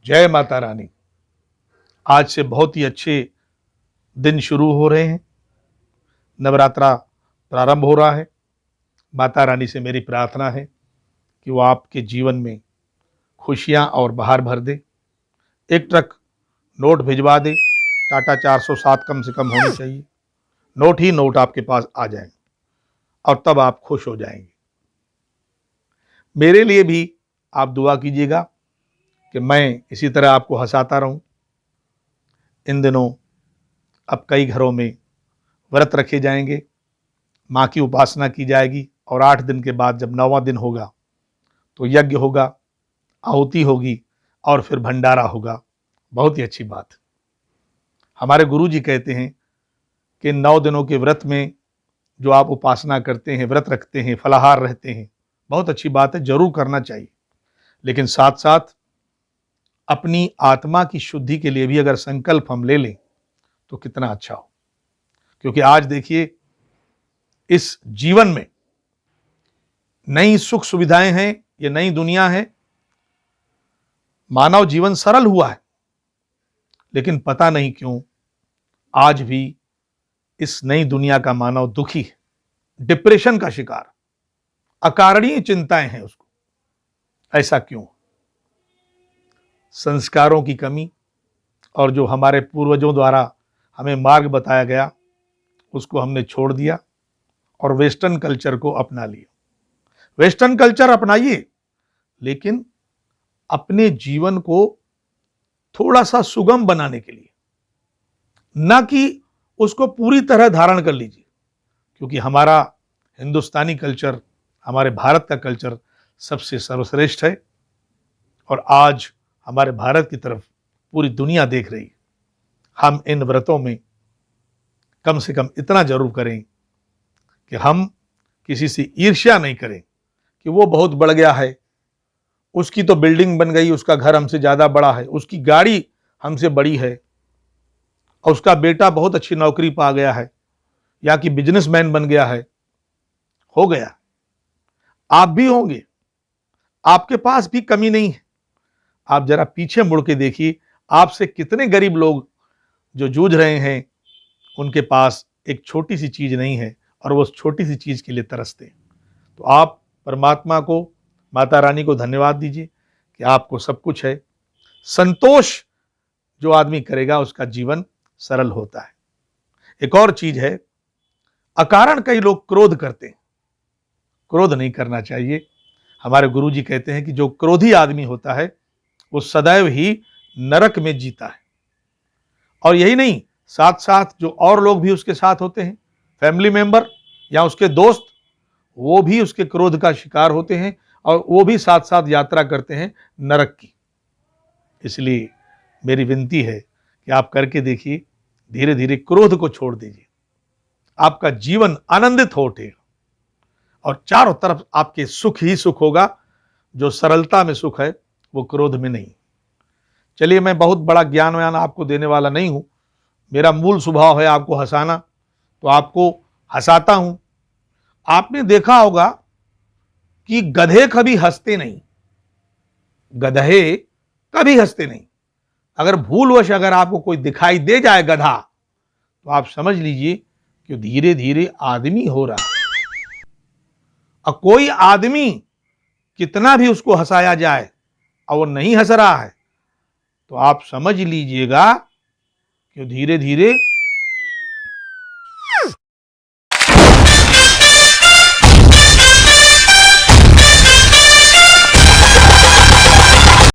जय माता रानी। आज से बहुत ही अच्छे दिन शुरू हो रहे हैं। नवरात्रा प्रारंभ हो रहा है। माता रानी से मेरी प्रार्थना है कि वो आपके जीवन में खुशियां और बहार भर दे। एक ट्रक नोट भिजवा दे। टाटा 407 कम से कम होनी चाहिए। नोट ही नोट आपके पास आ जाएं और तब आप खुश हो जाएंगे। मेरे लिए भी आप दुआ कीजिएगा कि मैं इसी तरह आपको हंसाता रहूं। इन दिनों अब कई घरों में व्रत रखे जाएंगे, माँ की उपासना की जाएगी और 8 दिन के बाद जब 9वां दिन होगा तो यज्ञ होगा, आहुति होगी और फिर भंडारा होगा। बहुत ही अच्छी बात। हमारे गुरु जी कहते हैं कि 9 दिनों के व्रत में जो आप उपासना करते हैं, व्रत रखते हैं, फलाहार रहते हैं, बहुत अच्छी बात है, जरूर करना चाहिए। लेकिन साथ साथ अपनी आत्मा की शुद्धि के लिए भी अगर संकल्प हम ले लें तो कितना अच्छा हो। क्योंकि आज देखिए, इस जीवन में नई सुख सुविधाएं हैं, ये नई दुनिया है, मानव जीवन सरल हुआ है, लेकिन पता नहीं क्यों आज भी इस नई दुनिया का मानव दुखी है, डिप्रेशन का शिकार, अकारणीय चिंताएं हैं उसको। ऐसा क्यों? संस्कारों की कमी और जो हमारे पूर्वजों द्वारा हमें मार्ग बताया गया उसको हमने छोड़ दिया और वेस्टर्न कल्चर को अपना लिया। वेस्टर्न कल्चर अपनाइए, लेकिन अपने जीवन को थोड़ा सा सुगम बनाने के लिए, ना कि उसको पूरी तरह धारण कर लीजिए। क्योंकि हमारा हिंदुस्तानी कल्चर, हमारे भारत का कल्चर सबसे सर्वश्रेष्ठ है और आज हमारे भारत की तरफ पूरी दुनिया देख रही है। हम इन व्रतों में कम से कम इतना जरूर करें कि हम किसी से ईर्ष्या नहीं करें कि वो बहुत बढ़ गया है, उसकी तो बिल्डिंग बन गई, उसका घर हमसे ज़्यादा बड़ा है, उसकी गाड़ी हमसे बड़ी है और उसका बेटा बहुत अच्छी नौकरी पा गया है या कि बिजनेसमैन बन गया है। हो गया, आप भी होंगे, आपके पास भी कमी नहीं है। आप जरा पीछे मुड़ के देखिए, आपसे कितने गरीब लोग जो जूझ रहे हैं, उनके पास एक छोटी सी चीज नहीं है और वो उस छोटी सी चीज के लिए तरसते हैं। तो आप परमात्मा को, माता रानी को धन्यवाद दीजिए कि आपको सब कुछ है। संतोष जो आदमी करेगा उसका जीवन सरल होता है। एक और चीज है, अकारण कई लोग क्रोध करते हैं। क्रोध नहीं करना चाहिए। हमारे गुरुजी कहते हैं कि जो क्रोधी आदमी होता है वो सदैव ही नरक में जीता है। और यही नहीं, साथ साथ जो और लोग भी उसके साथ होते हैं, फैमिली मेंबर या उसके दोस्त, वो भी उसके क्रोध का शिकार होते हैं और वो भी साथ साथ यात्रा करते हैं नरक की। इसलिए मेरी विनती है कि आप करके देखिए, धीरे धीरे क्रोध को छोड़ दीजिए, आपका जीवन आनंदित हो उठेगा और चारों तरफ आपके सुख ही सुख होगा। जो सरलता में सुख है वो क्रोध में नहीं। चलिए, मैं बहुत बड़ा ज्ञान व्यान आपको देने वाला नहीं हूं। मेरा मूल स्वभाव है आपको हंसाना, तो आपको हंसाता हूं। आपने देखा होगा कि गधे कभी हंसते नहीं, गधे कभी हंसते नहीं। अगर भूलवश अगर आपको कोई दिखाई दे जाए गधा, तो आप समझ लीजिए कि धीरे धीरे आदमी हो रहा है। और कोई आदमी कितना भी उसको हंसाया जाए और वो नहीं हंस रहा है, तो आप समझ लीजिएगा कि धीरे धीरे